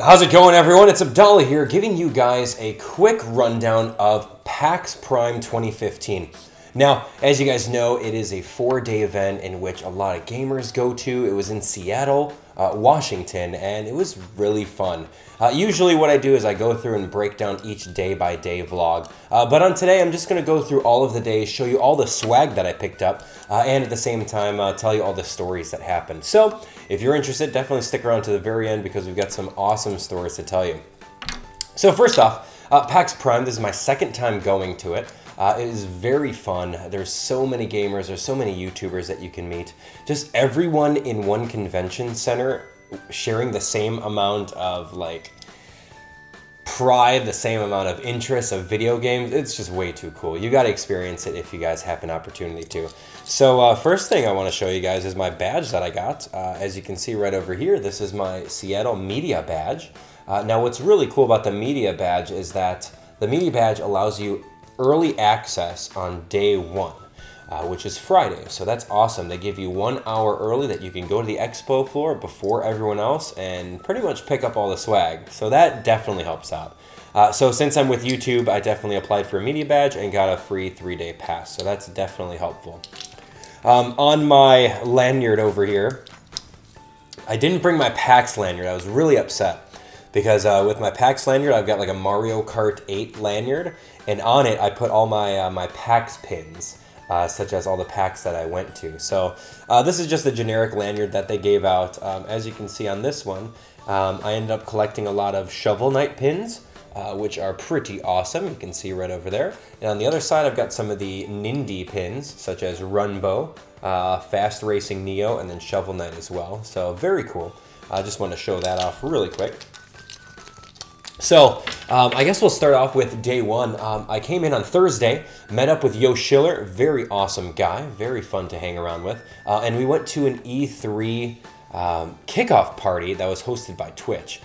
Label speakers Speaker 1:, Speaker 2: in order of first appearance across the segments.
Speaker 1: How's it going, everyone? It's Abdallah here, giving you guys a quick rundown of PAX Prime 2015. Now, as you guys know, it is a 4-day event in which a lot of gamers go to. It was in Seattle, Washington, and it was really fun. Usually what I do is I go through and break down each day-by-day vlog. But on today, I'm just going to go through all of the days, show you all the swag that I picked up, and at the same time, tell you all the stories that happened. So, if you're interested, definitely stick around to the very end because we've got some awesome stories to tell you. So first off, PAX Prime, this is my second time going to it. It is very fun. There's so many gamers, there's so many YouTubers that you can meet. Just everyone in one convention center sharing the same amount of pride, the same amount of interest of video games. It's just way too cool. You got to experience it if you guys have an opportunity to. So first thing I want to show you guys is my badge that I got. As you can see right over here, this is my Seattle Media Badge. Now what's really cool about the Media Badge is that the Media Badge allows you early access on day one, which is Friday. So that's awesome. They give you 1 hour early that you can go to the expo floor before everyone else and pretty much pick up all the swag. So that definitely helps out. So since I'm with YouTube, I definitely applied for a media badge and got a free 3-day pass. So that's definitely helpful. On my lanyard over here, I didn't bring my PAX lanyard. I was really upset. Because with my PAX lanyard, I've got like a Mario Kart 8 lanyard, and on it I put all my my PAX pins, such as all the PAX that I went to. So this is just a generic lanyard that they gave out. As you can see on this one, I ended up collecting a lot of Shovel Knight pins, which are pretty awesome. You can see right over there. And on the other side, I've got some of the Nindy pins, such as Runbow, Fast Racing Neo, and then Shovel Knight as well. So very cool. I just want to show that off really quick. So, I guess we'll start off with day one. I came in on Thursday, met up with Yo Schiller, very awesome guy, very fun to hang around with, and we went to an E3 kickoff party that was hosted by Twitch.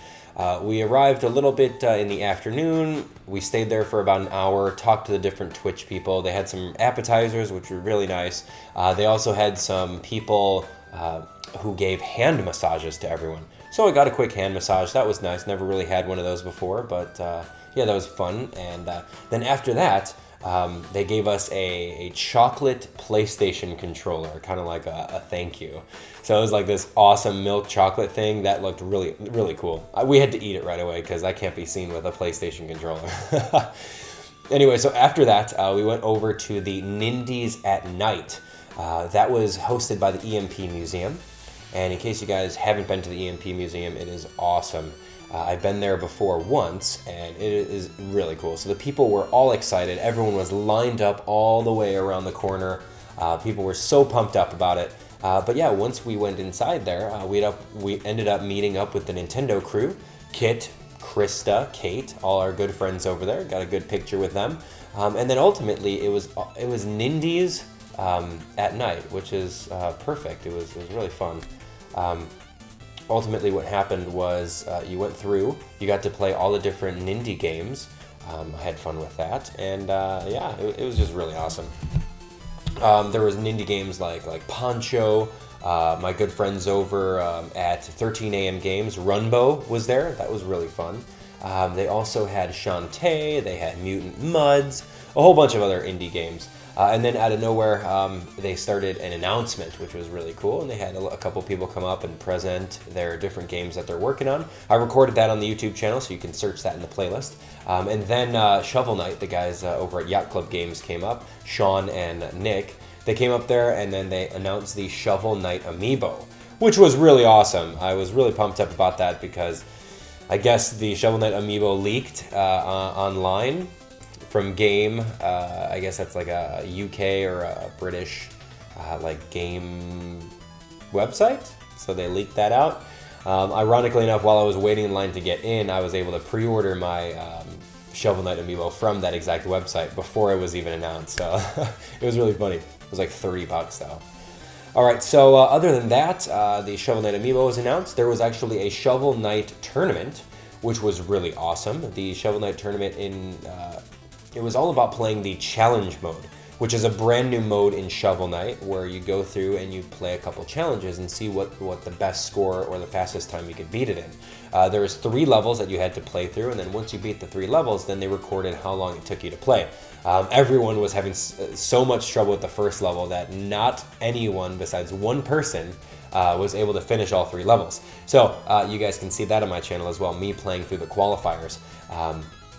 Speaker 1: We arrived a little bit in the afternoon. We stayed there for about an hour, talked to the different Twitch people. They had some appetizers, which were really nice. They also had some people who gave hand massages to everyone. So I got a quick hand massage. That was nice. Never really had one of those before, but yeah, that was fun. And then after that, they gave us a chocolate PlayStation controller, kind of like a thank you. So it was like this awesome milk chocolate thing that looked really, really cool. We had to eat it right away because I can't be seen with a PlayStation controller. Anyway, so after that, we went over to the Nindies at Night. That was hosted by the EMP Museum. And in case you guys haven't been to the EMP Museum, it is awesome. I've been there before once, and it is really cool. So the people were all excited. Everyone was lined up all the way around the corner. People were so pumped up about it. But yeah, once we went inside there, we ended up meeting up with the Nintendo crew. Kit, Krista, Kate, all our good friends over there. Got a good picture with them. And then ultimately, it was Nindies at night, which is perfect. It was really fun. Ultimately what happened was you went through, you got to play all the different Nindy games. I had fun with that, and yeah, it was just really awesome. There was Nindy games like Poncho, my good friends over at 13 AM Games, Runbow was there. That was really fun. They also had Shantae, they had Mutant Muds, a whole bunch of other indie games. And then out of nowhere, they started an announcement, which was really cool, and they had a couple people come up and present their different games that they're working on. I recorded that on the YouTube channel, so you can search that in the playlist. And then Shovel Knight, the guys over at Yacht Club Games came up, Sean and Nick. They came up there, and then they announced the Shovel Knight Amiibo, which was really awesome. I was really pumped up about that because I guess the Shovel Knight Amiibo leaked online from Game. I guess that's like a UK or a British like game website. So they leaked that out. Ironically enough, while I was waiting in line to get in, I was able to pre-order my Shovel Knight Amiibo from that exact website before it was even announced. So it was really funny. It was like 30 bucks though. Alright, so other than that, the Shovel Knight Amiibo was announced. There was actually a Shovel Knight tournament, which was really awesome. The Shovel Knight tournament it was all about playing the challenge mode, which is a brand new mode in Shovel Knight where you go through and you play a couple challenges and see what the best score or the fastest time you could beat it in. There was 3 levels that you had to play through, and then once you beat the 3 levels, then they recorded how long it took you to play. Everyone was having so much trouble with the first level that not anyone besides one person was able to finish all 3 levels. So you guys can see that on my channel as well, me playing through the qualifiers.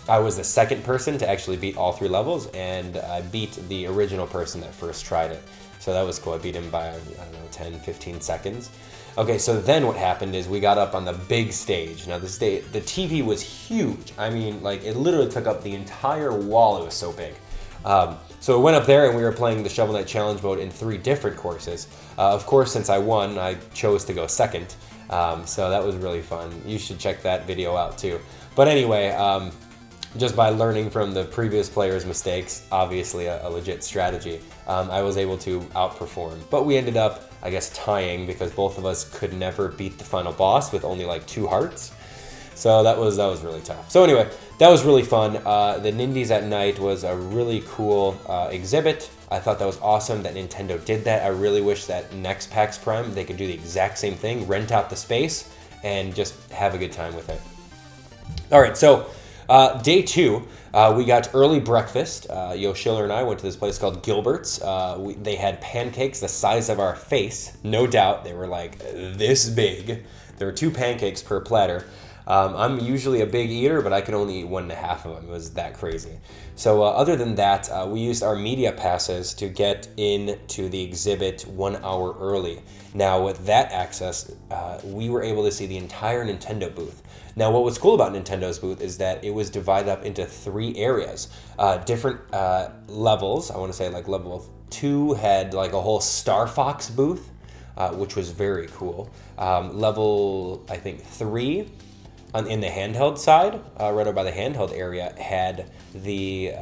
Speaker 1: I was the second person to actually beat all 3 levels, and I beat the original person that first tried it. So that was cool. I beat him by, I don't know, 10, 15 seconds. Okay, so then what happened is we got up on the big stage. Now the TV was huge. I mean, like, it literally took up the entire wall. It was so big. So we went up there and we were playing the Shovel Knight Challenge mode in 3 different courses. Of course, since I won, I chose to go second. So that was really fun. You should check that video out too. But anyway, just by learning from the previous players' mistakes, obviously a legit strategy, I was able to outperform. But we ended up, I guess, tying because both of us could never beat the final boss with only like 2 hearts. So that was really tough. So anyway, that was really fun. The Nindies at Night was a really cool exhibit. I thought that was awesome that Nintendo did that. I really wish that next PAX Prime they could do the exact same thing, rent out the space, and just have a good time with it. All right, so day 2, we got early breakfast. Yoshiller and I went to this place called Gilbert's. They had pancakes the size of our face, no doubt. They were like this big. There were 2 pancakes per platter. I'm usually a big eater, but I could only eat 1.5 of them. It was that crazy. So other than that, we used our media passes to get into the exhibit 1 hour early. Now with that access, we were able to see the entire Nintendo booth. Now what was cool about Nintendo's booth is that it was divided up into 3 areas. Different levels, I want to say like level 2 had like a whole Star Fox booth, which was very cool. Level, I think 3, in the handheld side, right over by the handheld area, had the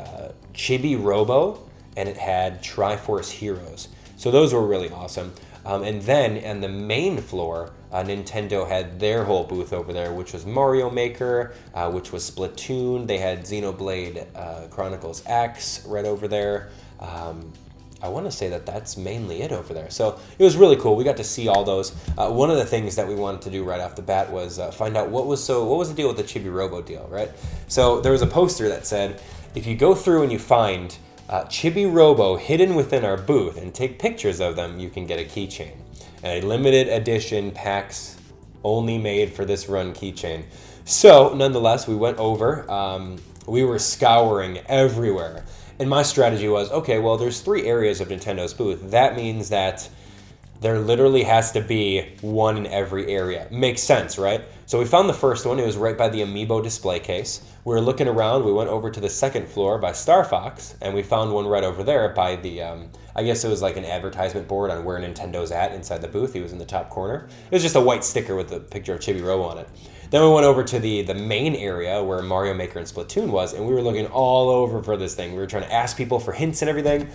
Speaker 1: Chibirobo, and it had Triforce Heroes. So those were really awesome. And then on the main floor, Nintendo had their whole booth over there, which was Mario Maker, which was Splatoon. They had Xenoblade Chronicles X right over there. I want to say that that's mainly it over there. So it was really cool. We got to see all those. One of the things that we wanted to do right off the bat was find out what was the deal with the Chibirobo deal, right? So there was a poster that said, if you go through and you find Chibirobo hidden within our booth and take pictures of them, you can get a keychain. And a limited edition PAX only made for this run keychain. So nonetheless, we went over. We were scouring everywhere. And my strategy was, okay, well, there's 3 areas of Nintendo's booth. That means that there literally has to be 1 in every area. Makes sense, right? So we found the first one. It was right by the Amiibo display case. We were looking around. We went over to the second floor by Star Fox, and we found one right over there by the, I guess it was like an advertisement board on where Nintendo's at inside the booth. He was in the top corner. It was just a white sticker with a picture of Chibi-Robo on it. Then we went over to the main area where Mario Maker and Splatoon was, and we were looking all over for this thing. We were trying to ask people for hints and everything.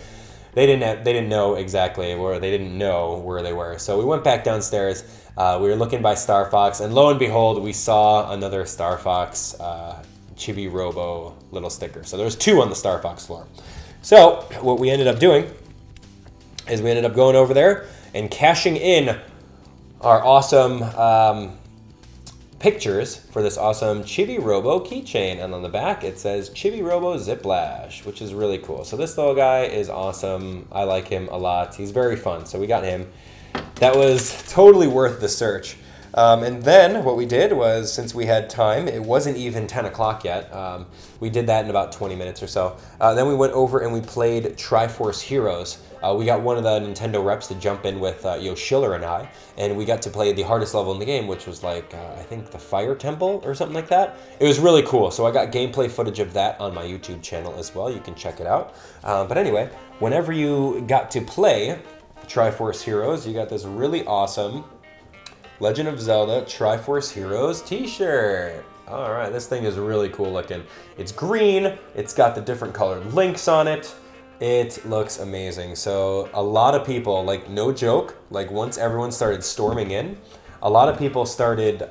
Speaker 1: They didn't know exactly where, they didn't know where they were. So we went back downstairs. We were looking by Star Fox, and lo and behold, we saw another Star Fox Chibi-Robo little sticker. So there was 2 on the Star Fox floor. So what we ended up doing is we ended up going over there and cashing in our awesome pictures for this awesome Chibirobo keychain, and on the back it says Chibirobo Ziplash, which is really cool. So this little guy is awesome. I like him a lot. He's very fun, so we got him. That was totally worth the search. And then what we did was, since we had time, it wasn't even 10 o'clock yet, we did that in about 20 minutes or so. Then we went over and we played Triforce Heroes. We got one of the Nintendo reps to jump in with Yoshiller and I, and we got to play the hardest level in the game, which was like, I think the Fire Temple or something like that. It was really cool, so I got gameplay footage of that on my YouTube channel as well. You can check it out. But anyway, whenever you got to play Triforce Heroes, you got this really awesome Legend of Zelda Triforce Heroes t-shirt. All right, this thing is really cool looking. It's green, it's got the different colored links on it. It looks amazing. So a lot of people, like no joke, like once everyone started storming in, a lot of people started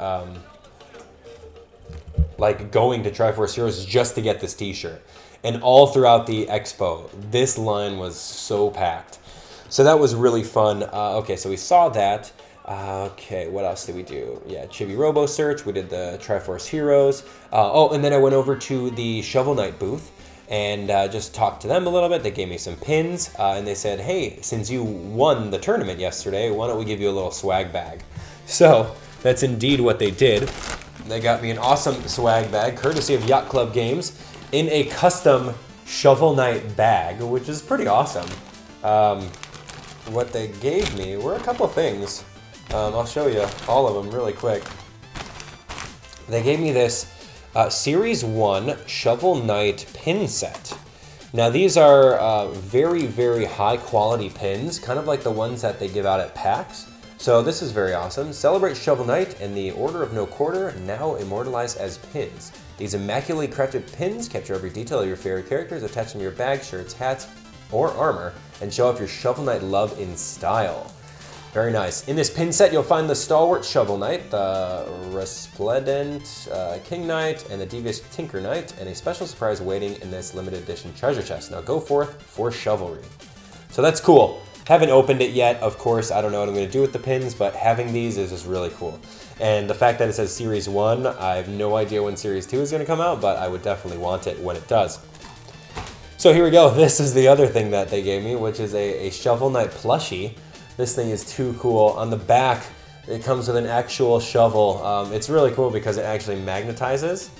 Speaker 1: like going to Triforce Heroes just to get this t-shirt. And all throughout the expo, this line was so packed. So that was really fun. Okay, so we saw that. Okay, what else did we do? Yeah, Chibirobo search. We did the Triforce Heroes. Oh, and then I went over to the Shovel Knight booth and just talked to them a little bit. They gave me some pins, and they said, hey, since you won the tournament yesterday, why don't we give you a little swag bag? So that's indeed what they did. They got me an awesome swag bag, courtesy of Yacht Club Games, in a custom Shovel Knight bag, which is pretty awesome. What they gave me were a couple things. I'll show you all of them really quick. They gave me this Series 1 Shovel Knight pin set. Now these are very, very high quality pins, kind of like the ones that they give out at PAX. So this is very awesome. Celebrate Shovel Knight and the Order of No Quarter, now immortalized as pins. These immaculately crafted pins capture every detail of your favorite characters, attach them to your bag, shirts, hats, or armor, and show off your Shovel Knight love in style. Very nice. In this pin set, you'll find the stalwart Shovel Knight, the resplendent King Knight, and the devious Tinker Knight, and a special surprise waiting in this limited edition treasure chest. Now go forth for chivalry. So that's cool. Haven't opened it yet, of course. I don't know what I'm going to do with the pins, but having these is just really cool. And the fact that it says Series 1, I have no idea when Series 2 is going to come out, but I would definitely want it when it does. So here we go. This is the other thing that they gave me, which is a Shovel Knight plushie. This thing is too cool. On the back, it comes with an actual shovel. It's really cool because it actually magnetizes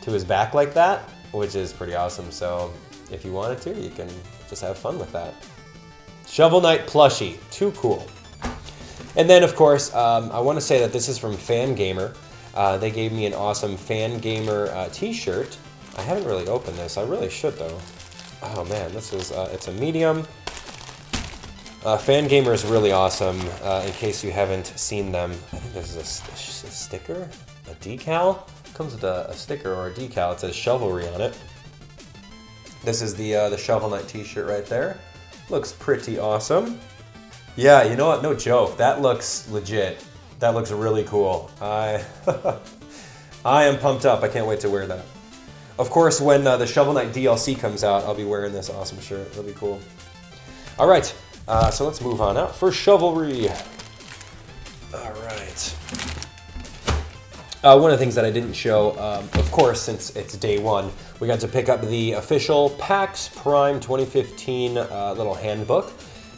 Speaker 1: to his back like that, which is pretty awesome. So if you wanted to, you can just have fun with that. Shovel Knight plushie, too cool. And then, of course, I want to say that this is from Fangamer. They gave me an awesome Fangamer t-shirt. I haven't really opened this. I really should, though. Oh, man, this is, it's a medium. Fangamer is really awesome, in case you haven't seen them. I think this is a sticker? A decal? It comes with a sticker or a decal. It says Chivalry on it. This is the Shovel Knight t-shirt right there. Looks pretty awesome. Yeah, you know what? No joke. That looks legit. That looks really cool. I am pumped up. I can't wait to wear that. Of course, when the Shovel Knight DLC comes out, I'll be wearing this awesome shirt. It'll be cool. All right, so let's move on out for Chivalry. All right. One of the things that I didn't show, of course, since it's day one, we got to pick up the official PAX Prime 2015 little handbook.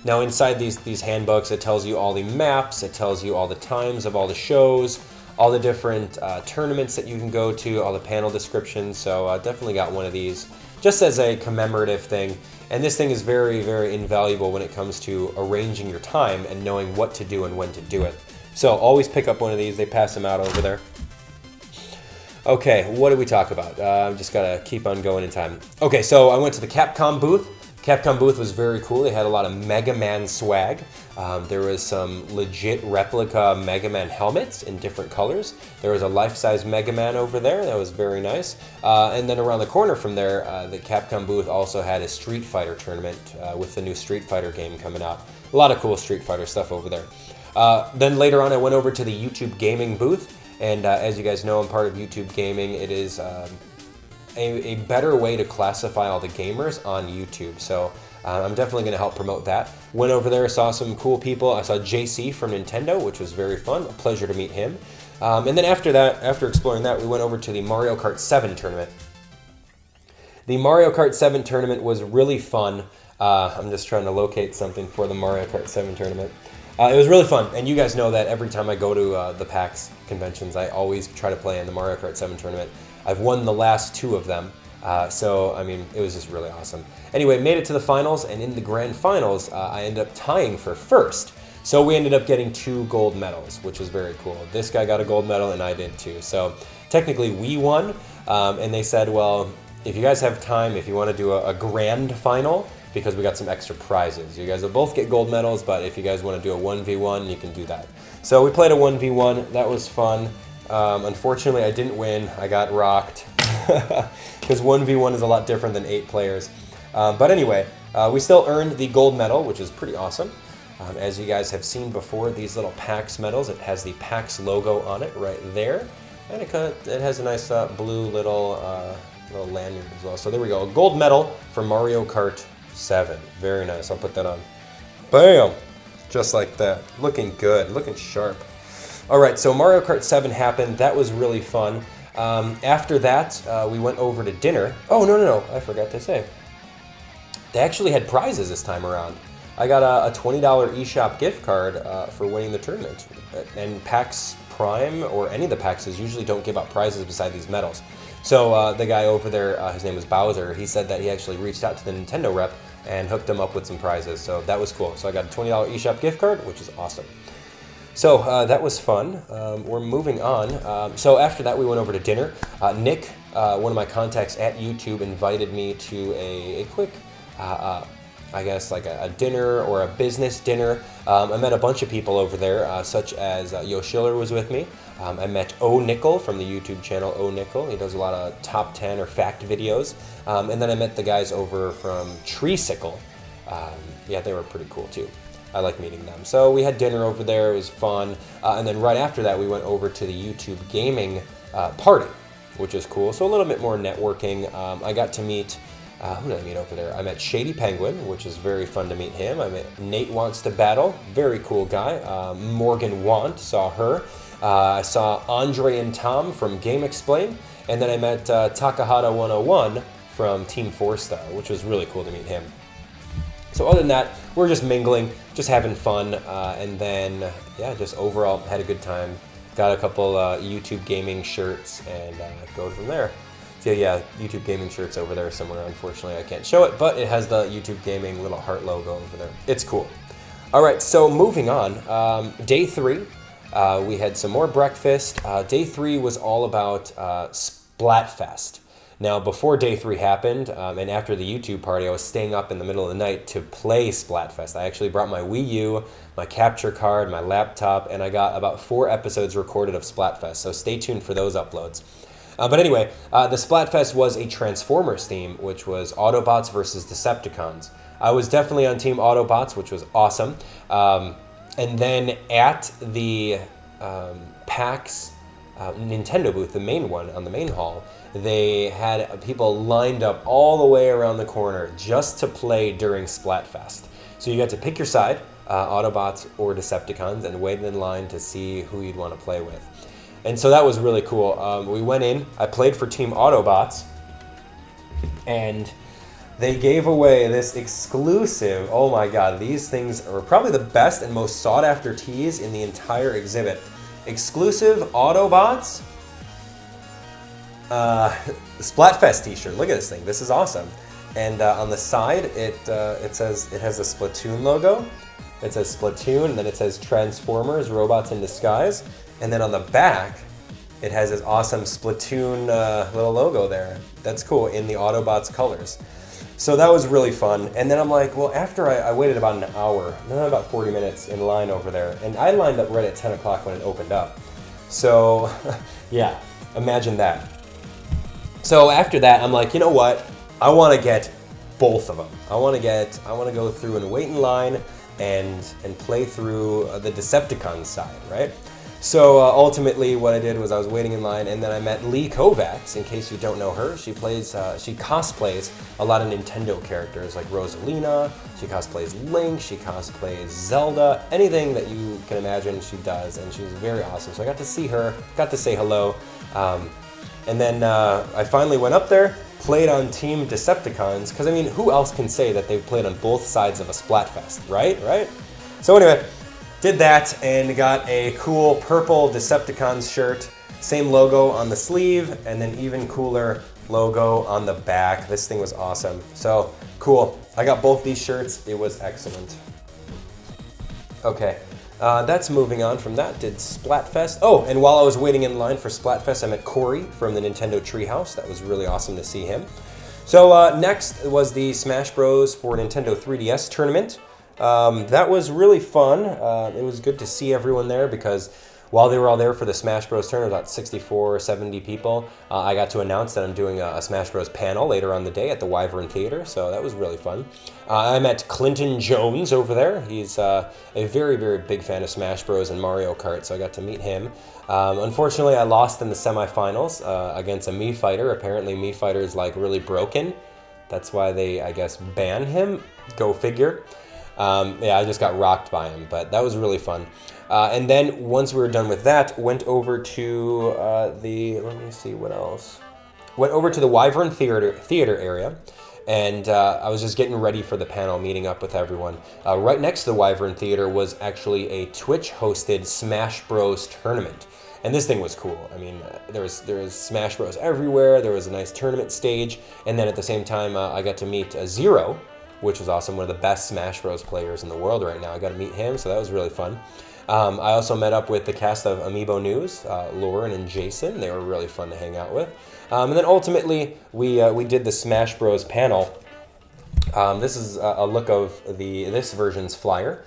Speaker 1: Now inside these handbooks, it tells you all the maps, it tells you all the times of all the shows, all the different tournaments that you can go to, all the panel descriptions. So definitely got one of these just as a commemorative thing. And this thing is very, very invaluable when it comes to arranging your time and knowing what to do and when to do it. So always pick up one of these. They pass them out over there. Okay, what did we talk about? I've just got to keep on going in time. Okay, so I went to the Capcom booth. Capcom booth was very cool. They had a lot of Mega Man swag. There was some legit replica Mega Man helmets in different colors. There was a life-size Mega Man over there. That was very nice. And then around the corner from there, the Capcom booth also had a Street Fighter tournament with the new Street Fighter game coming out. A lot of cool Street Fighter stuff over there. Then later on, I went over to the YouTube gaming booth. And as you guys know, I'm part of YouTube Gaming. It is a better way to classify all the gamers on YouTube. So I'm definitely going to help promote that. Went over there, saw some cool people. I saw JC from Nintendo, which was very fun. A pleasure to meet him. And then after that, after exploring that, we went over to the Mario Kart 7 tournament. The Mario Kart 7 tournament was really fun. I'm just trying to locate something for the Mario Kart 7 tournament. It was really fun, and you guys know that every time I go to the PAX conventions, I always try to play in the Mario Kart 7 tournament. I've won the last 2 of them, so, I mean, it was just really awesome. Anyway, made it to the finals, and in the grand finals, I ended up tying for first. So we ended up getting 2 gold medals, which was very cool. This guy got a gold medal, and I did too. So technically, we won, and they said, well, if you guys have time, if you want to do a grand final, because we got some extra prizes. You guys will both get gold medals, but if you guys want to do a 1v1, you can do that. So we played a 1v1. That was fun. Unfortunately, I didn't win. I got rocked because 1v1 is a lot different than 8 players. But anyway, we still earned the gold medal, which is pretty awesome. As you guys have seen before, these little PAX medals, it has the PAX logo on it right there. And it has a nice blue little lanyard as well. So there we go. A gold medal for Mario Kart 7. Very nice. I'll put that on. Bam! Just like that. Looking good, looking sharp. All right, so Mario Kart 7 happened. That was really fun. After that, we went over to dinner. Oh, no, I forgot to say. They actually had prizes this time around. I got a $20 eShop gift card for winning the tournament. And PAX Prime, or any of the PAXs, usually don't give out prizes beside these medals. So the guy over there, his name was Bowser, he said that he actually reached out to the Nintendo rep and hooked him up with some prizes. So that was cool. So I got a $20 eShop gift card, which is awesome. So that was fun. We're moving on. So after that, we went over to dinner. Nick, one of my contacts at YouTube, invited me to a quick, I guess like a dinner or a business dinner. I met a bunch of people over there, such as Yo Schiller was with me. I met O Nickel from the YouTube channel O Nickel. He does a lot of top 10 or fact videos. And then I met the guys over from Treesicle. Yeah, they were pretty cool too. I like meeting them. So we had dinner over there. It was fun. And then right after that, we went over to the YouTube gaming party, which is cool. So a little bit more networking. I got to meet, who did I meet over there? I met Shady Penguin, which is very fun to meet him. I met Nate Wants to Battle, very cool guy. Morgan Want, saw her. I saw Andre and Tom from Game Explain. And then I met Takahata 101 from Team 4-Star, which was really cool to meet him. So other than that, we're just mingling, just having fun, and then, yeah, just overall had a good time. Got a couple YouTube gaming shirts, and go from there. So yeah, YouTube gaming shirts over there somewhere. Unfortunately, I can't show it, but it has the YouTube gaming little heart logo over there. It's cool. All right, so moving on. Day 3, we had some more breakfast. Day 3 was all about Splatfest. Now, before Day 3 happened, and after the YouTube party, I was staying up in the middle of the night to play Splatfest. I actually brought my Wii U, my capture card, my laptop, and I got about 4 episodes recorded of Splatfest, so stay tuned for those uploads. But anyway, the Splatfest was a Transformers theme, which was Autobots versus Decepticons. I was definitely on Team Autobots, which was awesome. And then at the PAX Nintendo booth, the main one on the main hall, they had people lined up all the way around the corner just to play during Splatfest. So you got to pick your side, Autobots or Decepticons, and wait in line to see who you'd want to play with. And so that was really cool. We went in, I played for Team Autobots, and they gave away this exclusive, oh my god, these things are probably the best and most sought after tees in the entire exhibit. Exclusive Autobots Splatfest t-shirt. Look at this thing. This is awesome. And on the side, it says, it has a Splatoon logo. It says Splatoon, and then it says Transformers, Robots in Disguise. And then on the back, it has this awesome Splatoon little logo there. That's cool, in the Autobots colors. So that was really fun. And then I'm like, well, after I waited about an hour, then about 40 minutes in line over there, and I lined up right at 10 o'clock when it opened up. So, yeah, imagine that. So after that, I'm like, you know what? I want to get both of them. I want to go through and wait in line and play through the Decepticon side, right? So ultimately, what I did was I was waiting in line, and then I met Lee Kovacs. In case you don't know her, she cosplays a lot of Nintendo characters like Rosalina. She cosplays Link. She cosplays Zelda. Anything that you can imagine, she does, and she's very awesome. So I got to see her, got to say hello, and then I finally went up there, played on Team Decepticons, because I mean, who else can say that they've played on both sides of a Splatfest, right? So anyway. Did that and got a cool purple Decepticons shirt. Same logo on the sleeve, and then even cooler logo on the back. This thing was awesome. So cool. I got both these shirts. It was excellent. Okay, that's moving on from that. Did Splatfest. Oh, and while I was waiting in line for Splatfest, I met Corey from the Nintendo Treehouse. That was really awesome to see him. So next was the Smash Bros. For Nintendo 3DS tournament. That was really fun. It was good to see everyone there because while they were all there for the Smash Bros. Tournament, about 64 or 70 people, I got to announce that I'm doing a Smash Bros. Panel later on the day at the Wyvern Theater, so that was really fun. I met Clinton Jones over there. He's a very, very big fan of Smash Bros. And Mario Kart, so I got to meet him. Unfortunately, I lost in the semifinals against a Mii fighter. Apparently, Mii fighter is like really broken. That's why they, I guess, ban him. Go figure. Yeah, I just got rocked by him, but that was really fun. And then once we were done with that, went over to let me see what else. Went over to the Wyvern Theater area, and I was just getting ready for the panel, meeting up with everyone. Right next to the Wyvern Theater was actually a Twitch-hosted Smash Bros. Tournament. And this thing was cool. I mean, there was Smash Bros. Everywhere, there was a nice tournament stage, and then at the same time, I got to meet Zero, which was awesome, one of the best Smash Bros. Players in the world right now. I got to meet him, so that was really fun. I also met up with the cast of Amiibo News, Lauren and Jason. They were really fun to hang out with. And then ultimately, we did the Smash Bros. Panel. This is a look of this version's flyer,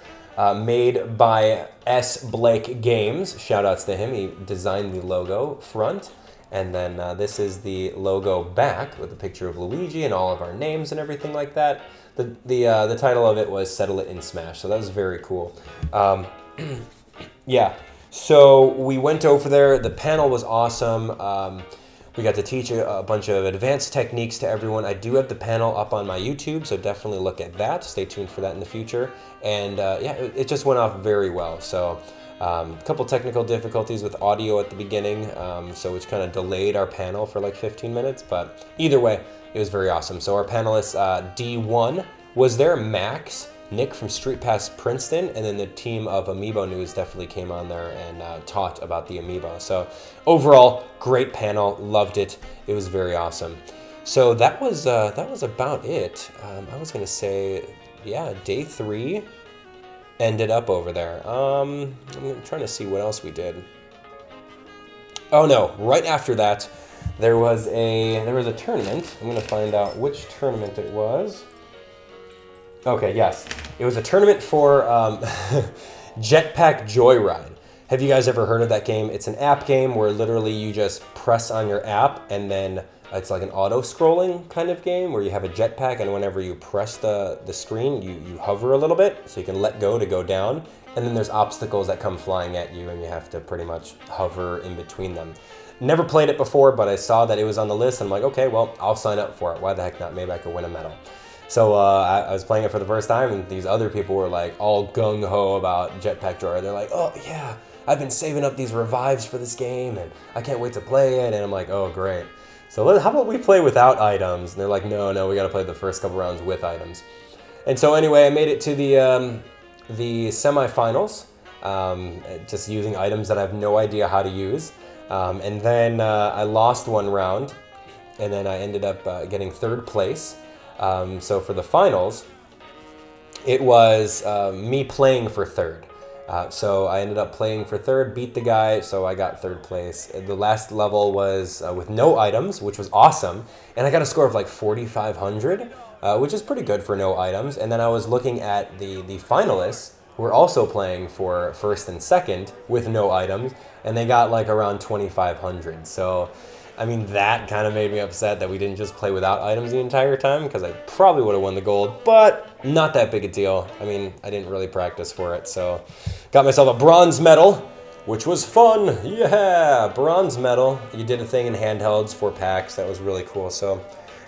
Speaker 1: made by S. Blake Games. Shoutouts to him. He designed the logo front. And then this is the logo back with a picture of Luigi and all of our names and everything like that. The title of it was Settle It in Smash, so that was very cool. Yeah, so we went over there. The panel was awesome. We got to teach a bunch of advanced techniques to everyone. I do have the panel up on my YouTube, so definitely look at that. Stay tuned for that in the future. And yeah, it just went off very well. So a couple technical difficulties with audio at the beginning, so which kind of delayed our panel for like 15 minutes. But either way, it was very awesome. So our panelists, D1 was there, Max, Nick from Street Pass Princeton, and then the team of Amiibo News definitely came on there and taught about the Amiibo. So overall, great panel, loved it. It was very awesome. So that was about it. I was gonna say, yeah, day 3 ended up over there. I'm trying to see what else we did. Oh no, right after that, there was a tournament. I'm gonna find out which tournament it was. Okay, yes. It was a tournament for Jetpack Joyride. Have you guys ever heard of that game? It's an app game where literally you just press on your app and then it's like an auto-scrolling kind of game where you have a jetpack, and whenever you press the screen, you hover a little bit so you can let go to go down, and then there's obstacles that come flying at you and you have to pretty much hover in between them. Never played it before, but I saw that it was on the list. I'm like, okay, well, I'll sign up for it. Why the heck not? Maybe I could win a medal. So I was playing it for the first time, and these other people were like all gung-ho about Jetpack Joyride. They're like, oh yeah, I've been saving up these revives for this game, and I can't wait to play it. And I'm like, oh great. So how about we play without items? And they're like, no, we gotta play the first couple rounds with items. And so anyway, I made it to the semifinals, just using items that I have no idea how to use. And then I lost one round, and then I ended up getting 3rd place. So for the finals, it was me playing for 3rd. So I ended up playing for 3rd, beat the guy, so I got 3rd place. The last level was with no items, which was awesome, and I got a score of like 4,500, which is pretty good for no items. And then I was looking at the finalists who were also playing for 1st and 2nd with no items, and they got like around 2,500. So I mean, that kind of made me upset that we didn't just play without items the entire time, because I probably would have won the gold, but not that big a deal. I mean, I didn't really practice for it, so got myself a bronze medal, which was fun. Yeah, bronze medal. You did a thing in handhelds for PAX. That was really cool. So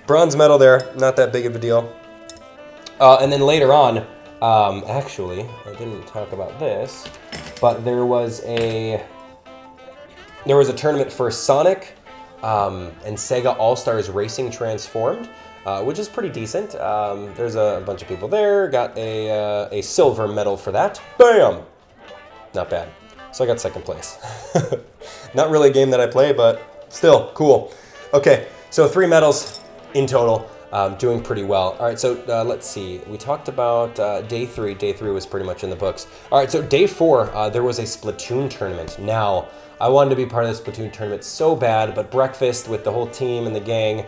Speaker 1: bronze medal there, not that big of a deal. And then later on, actually, I didn't talk about this, but there was a tournament for Sonic and Sega All-Stars Racing Transformed, which is pretty decent. There's a bunch of people there, got a silver medal for that. Bam! Not bad. So I got 2nd place. Not really a game that I play, but still, cool. Okay, so 3 medals in total, doing pretty well. All right, so let's see. We talked about day 3. Day 3 was pretty much in the books. All right, so day 4, there was a Splatoon tournament. Now, I wanted to be part of the Splatoon tournament so bad, but breakfast with the whole team and the gang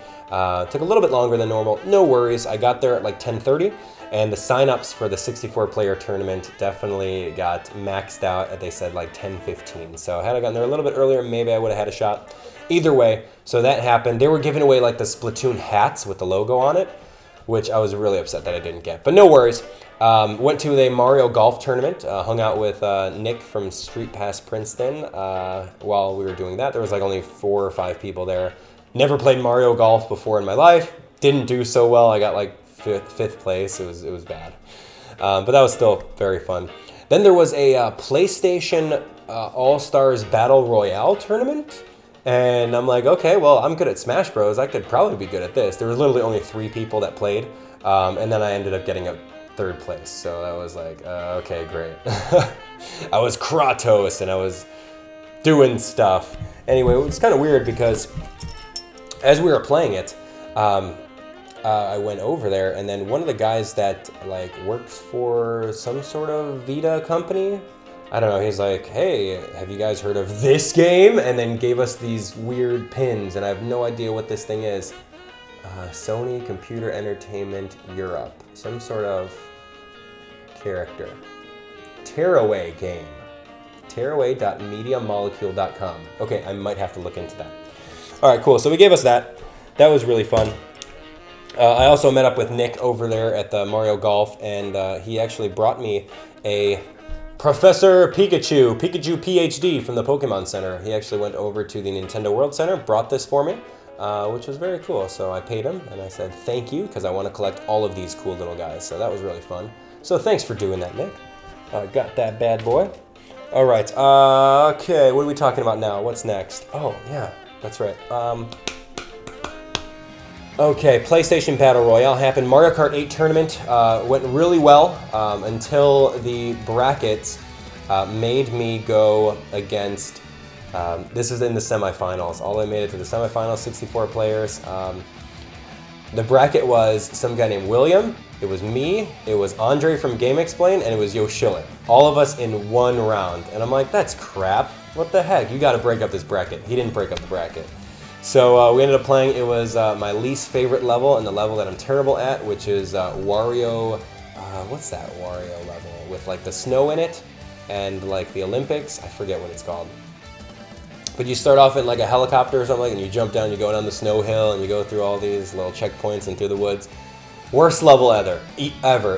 Speaker 1: took a little bit longer than normal. No worries, I got there at like 10:30, and the sign-ups for the 64-player tournament definitely got maxed out. They said like 10:15. So had I gotten there a little bit earlier, maybe I would have had a shot. Either way, so that happened. They were giving away like the Splatoon hats with the logo on it, which I was really upset that I didn't get, but no worries. Went to the Mario Golf tournament, hung out with Nick from Street Pass Princeton while we were doing that. There was like only 4 or 5 people there. Never played Mario Golf before in my life. Didn't do so well. I got like 5th place. It was bad. But that was still very fun. Then there was a PlayStation All-Stars Battle Royale tournament. And I'm like, okay, well, I'm good at Smash Bros. I could probably be good at this. There was literally only 3 people that played. And then I ended up getting a 3rd place. So that was like, okay, great. I was Kratos and I was doing stuff. Anyway, it was kind of weird because as we were playing it, I went over there, and then one of the guys that like works for some sort of Vita company, I don't know, he's like, hey, have you guys heard of this game? And then gave us these weird pins, and I have no idea what this thing is. Sony Computer Entertainment Europe, some sort of character. Tearaway game. Tearaway.mediamolecule.com. Okay, I might have to look into that. All right, cool. So we gave us that. That was really fun. I also met up with Nick over there at the Mario Golf, and he actually brought me a Professor Pikachu PhD from the Pokemon Center. He actually went over to the Nintendo World Center, brought this for me, which was very cool. So I paid him, and I said thank you, because I want to collect all of these cool little guys. So that was really fun. So thanks for doing that, Nick. Got that bad boy. All right, okay, what are we talking about now? What's next? Oh, yeah, that's right. Okay, PlayStation Battle Royale happened. Mario Kart 8 tournament went really well until the brackets made me go against, this is in the semifinals. All I made it to the semifinals, 64 players. The bracket was some guy named William, it was me, it was Andre from Game Explain, and it was Yoshiller. All of us in one round. And I'm like, that's crap. What the heck? You gotta break up this bracket. He didn't break up the bracket. So we ended up playing, it was my least favorite level and the level that I'm terrible at, which is Wario, what's that Wario level? With like the snow in it and like the Olympics, I forget what it's called. But you start off in like a helicopter or something, and you jump down, you go down the snow hill, and you go through all these little checkpoints and through the woods. Worst level ever.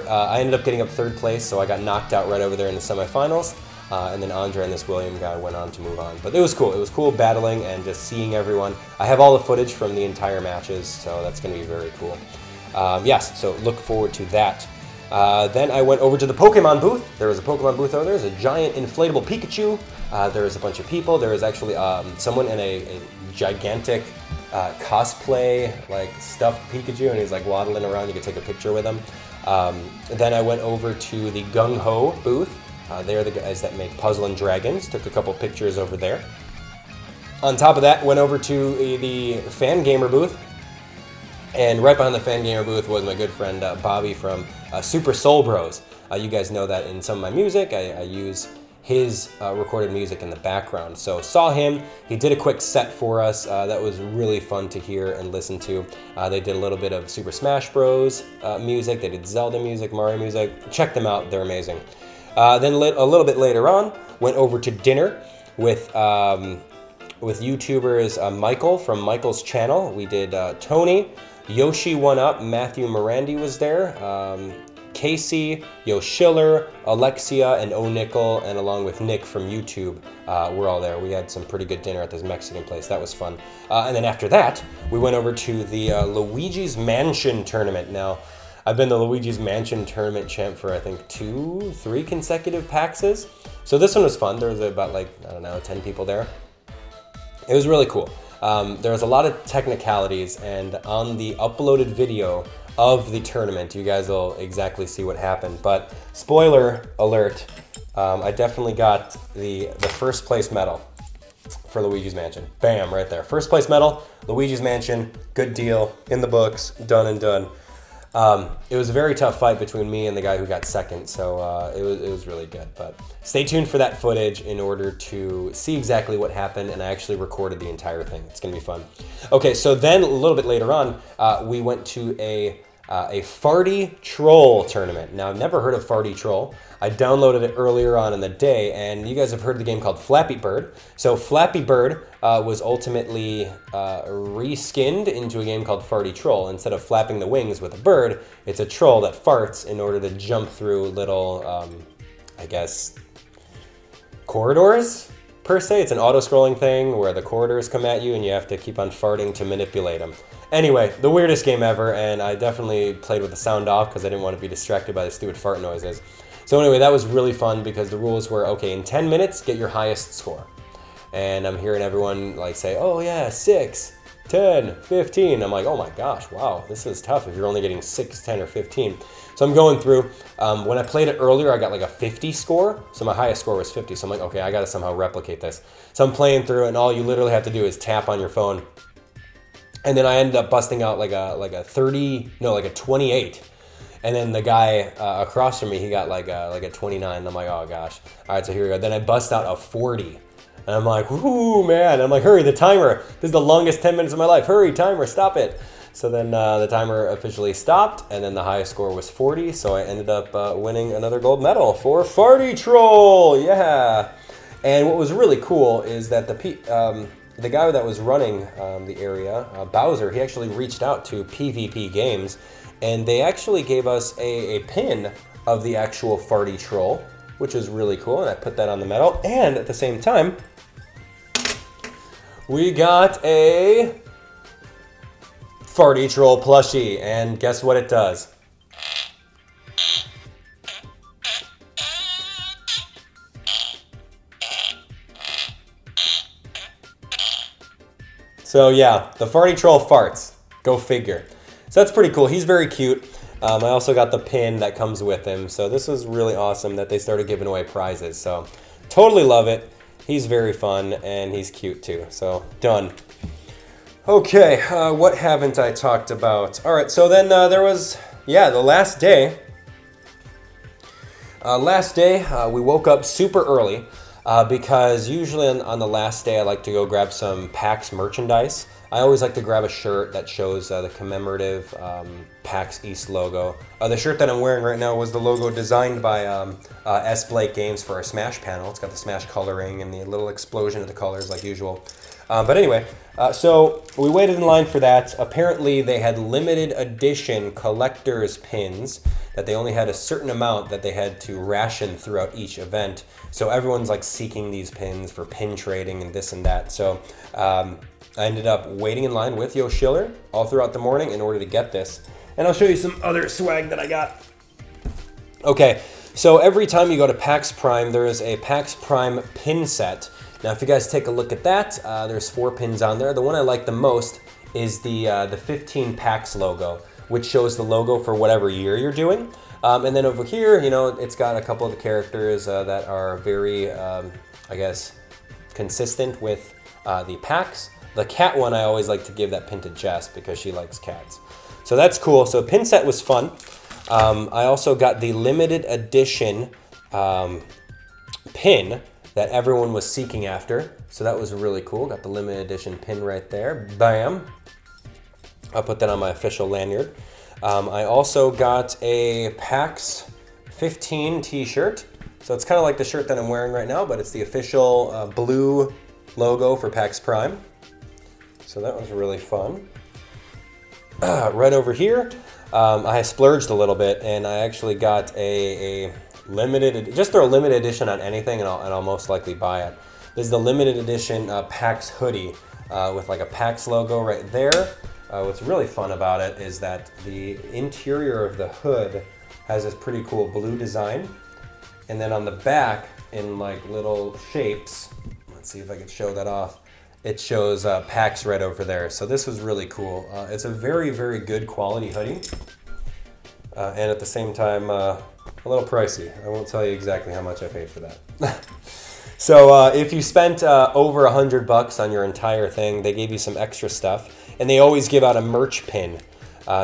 Speaker 1: I ended up getting up 3rd place, so I got knocked out right over there in the semifinals. And then Andre and this William guy went on to move on. But it was cool. It was cool battling and just seeing everyone. I have all the footage from the entire matches, so that's going to be very cool. Yes, so look forward to that. Then I went over to the Pokemon booth. There was a Pokemon booth over there. There's a giant inflatable Pikachu. There was a bunch of people. There was actually someone in a gigantic cosplay, like stuffed Pikachu, and he's like waddling around. You could take a picture with him. Then I went over to the Gung Ho booth. They're the guys that make Puzzle and Dragons. Took a couple pictures over there. On top of that, went over to the Fan Gamer booth. And right behind the Fan Gamer booth was my good friend Bobby from Super Soul Bros. You guys know that in some of my music, I use his recorded music in the background. So saw him, he did a quick set for us. That was really fun to hear and listen to. They did a little bit of Super Smash Bros. Music, they did Zelda music, Mario music. Check them out, they're amazing. Then a little bit later on, went over to dinner with YouTubers Michael from Michael's channel. We did Tony, Yoshi 1UP, Matthew Morandi was there, Casey, Yoshiller, Alexia, and O'Nickel, and along with Nick from YouTube, we're all there. We had some pretty good dinner at this Mexican place. That was fun. And then after that, we went over to the Luigi's Mansion tournament. Now, I've been the Luigi's Mansion tournament champ for, I think, 2-3 consecutive PAXs. So this one was fun. There was about, like, I don't know, 10 people there. It was really cool. There was a lot of technicalities, and on the uploaded video of the tournament, you guys will exactly see what happened. But spoiler alert, I definitely got the first place medal for Luigi's Mansion. Bam, right there. First place medal, Luigi's Mansion, good deal, in the books, done and done. It was a very tough fight between me and the guy who got second, so it was really good. But stay tuned for that footage in order to see exactly what happened, and I actually recorded the entire thing. It's gonna be fun. Okay, so then a little bit later on, we went to a Farty Troll tournament. Now, I've never heard of Farty Troll. I downloaded it earlier on in the day, and you guys have heard of the game called Flappy Bird. So Flappy Bird was ultimately reskinned into a game called Farty Troll. Instead of flapping the wings with a bird, it's a troll that farts in order to jump through little, I guess, corridors, per se. It's an auto-scrolling thing where the corridors come at you and you have to keep on farting to manipulate them. Anyway, the weirdest game ever, and I definitely played with the sound off because I didn't want to be distracted by the stupid fart noises. So anyway, that was really fun because the rules were, okay, in 10 minutes, get your highest score. And I'm hearing everyone like say, oh yeah, 6, 10, 15. I'm like, oh my gosh, wow, this is tough if you're only getting 6, 10, or 15. So I'm going through. When I played it earlier, I got like a 50 score. So my highest score was 50. So I'm like, okay, I got to somehow replicate this. So I'm playing through, and all you literally have to do is tap on your phone. And then I ended up busting out like a 28. And then the guy across from me, he got like a 29. I'm like, oh gosh. All right, so here we go. Then I bust out a 40. And I'm like, whoo, man. I'm like, hurry, the timer. This is the longest 10 minutes of my life. Hurry, timer, stop it. So then the timer officially stopped, and then the highest score was 40. So I ended up winning another gold medal for Farty Troll. Yeah. And what was really cool is that the guy that was running the area, Bowser, he actually reached out to PvP Games, and they actually gave us a pin of the actual Farty Troll, which is really cool, and I put that on the medal. And at the same time, we got a Farty Troll plushie, and guess what it does? So yeah, the Farty Troll farts. Go figure. So that's pretty cool. He's very cute. I also got the pin that comes with him. So this was really awesome that they started giving away prizes. So totally love it. He's very fun and he's cute too. So done. Okay, what haven't I talked about? All right, so then there was, yeah, the last day. We woke up super early because usually on the last day I like to go grab some PAX merchandise. I always like to grab a shirt that shows the commemorative PAX East logo. The shirt that I'm wearing right now was the logo designed by S. Blake Games for our Smash panel. It's got the Smash coloring and the little explosion of the colors like usual. But anyway, so we waited in line for that. Apparently they had limited edition collector's pins that they only had a certain amount that they had to ration throughout each event. So everyone's like seeking these pins for pin trading and this and that. So I ended up waiting in line with Yo Schiller all throughout the morning in order to get this. And I'll show you some other swag that I got. Okay, so every time you go to PAX Prime, there is a PAX Prime pin set. Now, if you guys take a look at that, there's 4 pins on there. The one I like the most is the 15 PAX logo, which shows the logo for whatever year you're doing. And then over here, you know, it's got a couple of the characters that are very, I guess, consistent with the PAX. The cat one, I always like to give that pin to Jess because she likes cats. So that's cool. So pin set was fun. I also got the limited edition pin that everyone was seeking after. So that was really cool. Got the limited edition pin right there. Bam. I'll put that on my official lanyard. I also got a PAX 15 t-shirt. So it's kind of like the shirt that I'm wearing right now, but it's the official blue logo for PAX Prime. So that was really fun. Right over here, I splurged a little bit and I actually got a limited, just throw a limited edition on anything and I'll most likely buy it. This is the limited edition PAX hoodie with like a PAX logo right there. What's really fun about it is that the interior of the hood has this pretty cool blue design. And then on the back in like little shapes, let's see if I can show that off. It shows PAX red over there. So this was really cool. It's a very, very good quality hoodie. And at the same time, a little pricey. I won't tell you exactly how much I paid for that. So if you spent over $100 on your entire thing, they gave you some extra stuff. And they always give out a merch pin.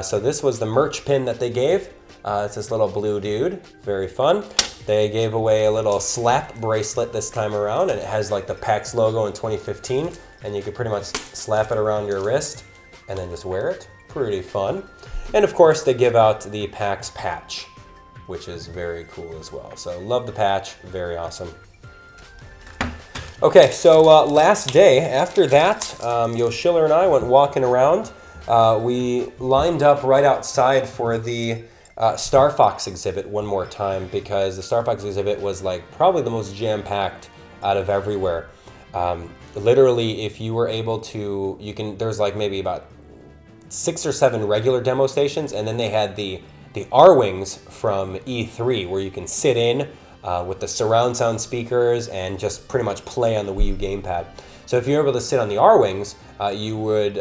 Speaker 1: So this was the merch pin that they gave. It's this little blue dude, very fun. They gave away a little slap bracelet this time around, and it has like the PAX logo in 2015, and you could pretty much slap it around your wrist and then just wear it. Pretty fun. And of course, they give out the PAX patch, which is very cool as well. So love the patch, very awesome. Okay, so last day, after that, Yo Schiller and I went walking around. We lined up right outside for the Star Fox exhibit one more time because the Star Fox exhibit was like probably the most jam-packed out of everywhere. Literally, if you were able to, there's like maybe about 6 or 7 regular demo stations, and then they had the R-Wings from E3 where you can sit in with the surround sound speakers and just pretty much play on the Wii U gamepad. So if you're able to sit on the R-Wings, you would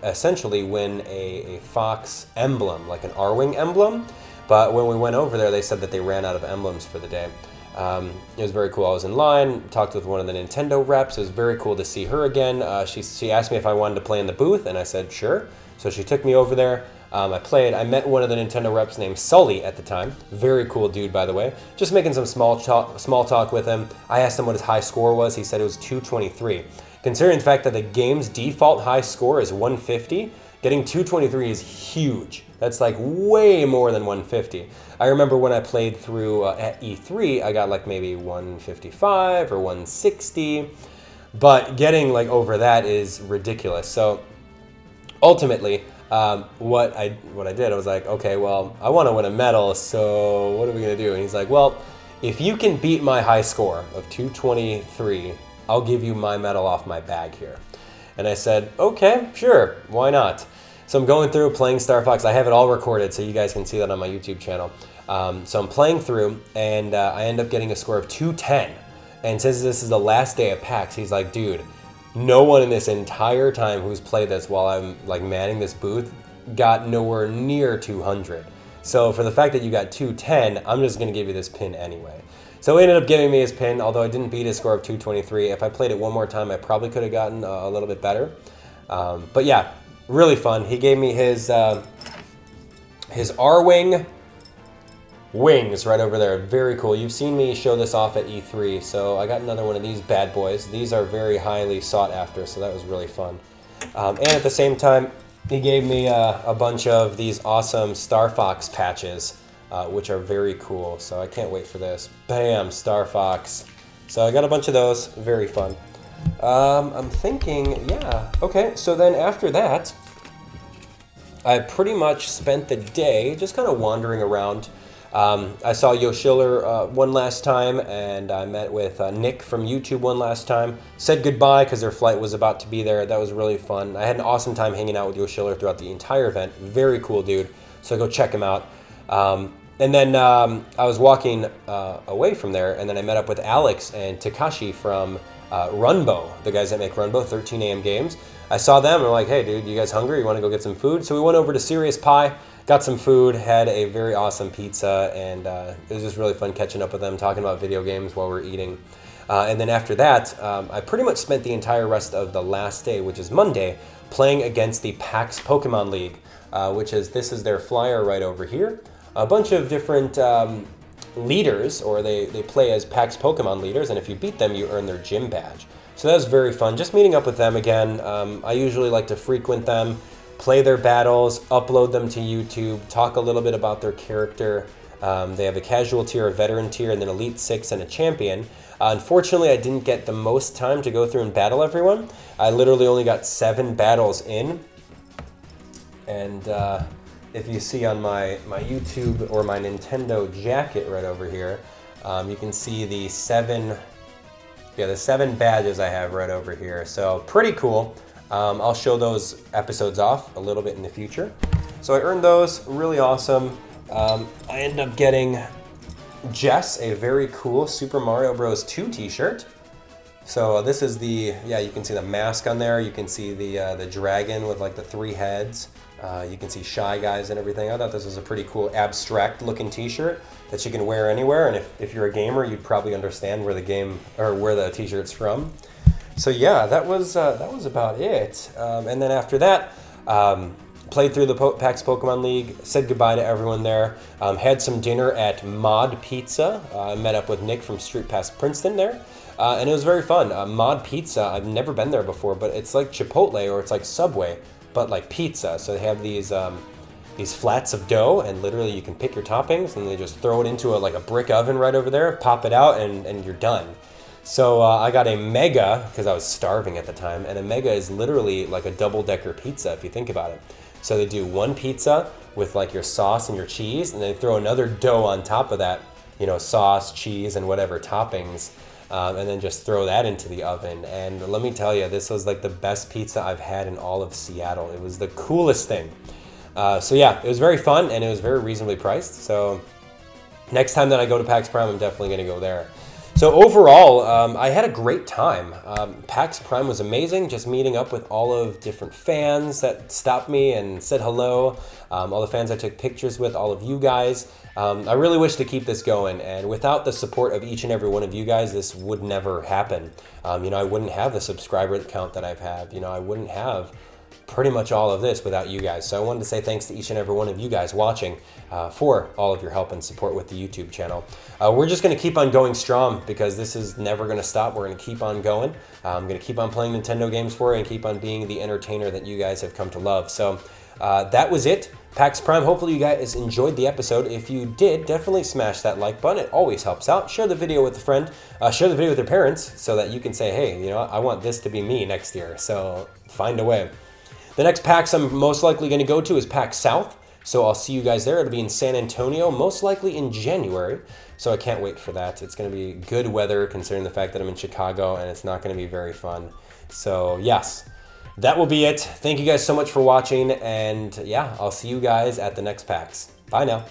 Speaker 1: essentially win a Fox emblem, like an R-Wing emblem. But when we went over there, they said that they ran out of emblems for the day. It was very cool. I was in line, talked with one of the Nintendo reps. It was very cool to see her again. She asked me if I wanted to play in the booth, and I said sure. So she took me over there. I played. I met one of the Nintendo reps named Sully at the time. Very cool dude, by the way. Just making some small talk with him. I asked him what his high score was. He said it was 223. Considering the fact that the game's default high score is 150, getting 223 is huge. That's like way more than 150. I remember when I played through at E3, I got like maybe 155 or 160, but getting like over that is ridiculous. So ultimately, what I did, I was like, okay, well, I want to win a medal, so what are we gonna do? And he's like, well, if you can beat my high score of 223, I'll give you my medal off my bag here. And I said, okay, sure, why not? So I'm going through playing Star Fox. I have it all recorded, so you guys can see that on my YouTube channel. So I'm playing through, and I end up getting a score of 210. And since this is the last day of PAX, he's like, dude, no one in this entire time who's played this while I'm like manning this booth got nowhere near 200. So for the fact that you got 210, I'm just gonna give you this pin anyway. So he ended up giving me his pin, although I didn't beat his score of 223. If I played it one more time, I probably could have gotten a little bit better. But yeah, really fun. He gave me his R-Wing wings right over there. Very cool. You've seen me show this off at E3, so I got another one of these bad boys. These are very highly sought after, so that was really fun. And at the same time, he gave me a bunch of these awesome Star Fox patches, which are very cool. So I can't wait for this. Bam, Star Fox. So I got a bunch of those. Very fun. I'm thinking, yeah. Okay, so then after that, I pretty much spent the day just kind of wandering around. I saw Yoshiller one last time, and I met with Nick from YouTube one last time. Said goodbye because their flight was about to be there. That was really fun. I had an awesome time hanging out with Yoshiller throughout the entire event. Very cool dude. So go check him out. And then I was walking away from there, and then I met up with Alex and Takashi from Runbow, the guys that make Runbow, 13 AM Games. I saw them, and I'm like, hey dude, you guys hungry? You want to go get some food? So we went over to Serious Pie, got some food, had a very awesome pizza, and it was just really fun catching up with them, talking about video games while we're eating. And then after that, I pretty much spent the entire rest of the last day, which is Monday, playing against the PAX Pokemon League, this is their flyer right over here. A bunch of different leaders, or they play as PAX Pokemon leaders, and if you beat them, you earn their gym badge. So that was very fun, just meeting up with them again. I usually like to frequent them, play their battles, upload them to YouTube, talk a little bit about their character. They have a casual tier, a veteran tier, and then Elite 6 and a champion. Unfortunately, I didn't get the most time to go through and battle everyone. I literally only got 7 battles in. And if you see on my YouTube or my Nintendo jacket right over here, you can see the 7 badges I have right over here. So pretty cool. I'll show those episodes off a little bit in the future. So I earned those, really awesome. I ended up getting Jess a very cool Super Mario Bros. 2 t-shirt. So this is the, you can see the mask on there. You can see the dragon with like the 3 heads. You can see Shy Guys and everything. I thought this was a pretty cool abstract looking t-shirt that you can wear anywhere. And if you're a gamer, you'd probably understand where the game, or where the t-shirt's from. So yeah, that was about it. And then after that, played through the PAX Pokemon League, said goodbye to everyone there, had some dinner at Mod Pizza. Met up with Nick from Street Pass Princeton there, and it was very fun. Mod Pizza, I've never been there before, but it's like Chipotle or it's like Subway, but like pizza. So they have these flats of dough, and literally you can pick your toppings, and they just throw it into a brick oven right over there, pop it out, and you're done. So I got a Mega, because I was starving at the time, and a Mega is literally like a double-decker pizza if you think about it. So they do one pizza with like your sauce and your cheese, and they throw another dough on top of that, you know, sauce, cheese, and whatever toppings. and then just throw that into the oven. And let me tell you, this was like the best pizza I've had in all of Seattle. It was the coolest thing. So yeah, it was very fun, and it was very reasonably priced. So next time that I go to PAX Prime, I'm definitely going to go there. So overall, I had a great time. PAX Prime was amazing, just meeting up with all of different fans that stopped me and said hello, all the fans I took pictures with, all of you guys. I really wish to keep this going, and without the support of each and every one of you guys, this would never happen. You know, I wouldn't have the subscriber count that I've had. You know, I wouldn't have pretty much all of this without you guys. So I wanted to say thanks to each and every one of you guys watching for all of your help and support with the YouTube channel. We're just going to keep on going strong because this is never going to stop. We're going to keep on going. I'm going to keep on playing Nintendo games for you and keep on being the entertainer that you guys have come to love. So that was it. PAX Prime, hopefully you guys enjoyed the episode. If you did, definitely smash that like button. It always helps out. Share the video with a friend. Share the video with your parents so that you can say, hey, you know, I want this to be me next year. So find a way. The next PAX I'm most likely going to go to is PAX South, so I'll see you guys there. It'll be in San Antonio, most likely in January, so I can't wait for that. It's going to be good weather considering the fact that I'm in Chicago, and it's not going to be very fun. So yes, that will be it. Thank you guys so much for watching, and yeah, I'll see you guys at the next PAX. Bye now.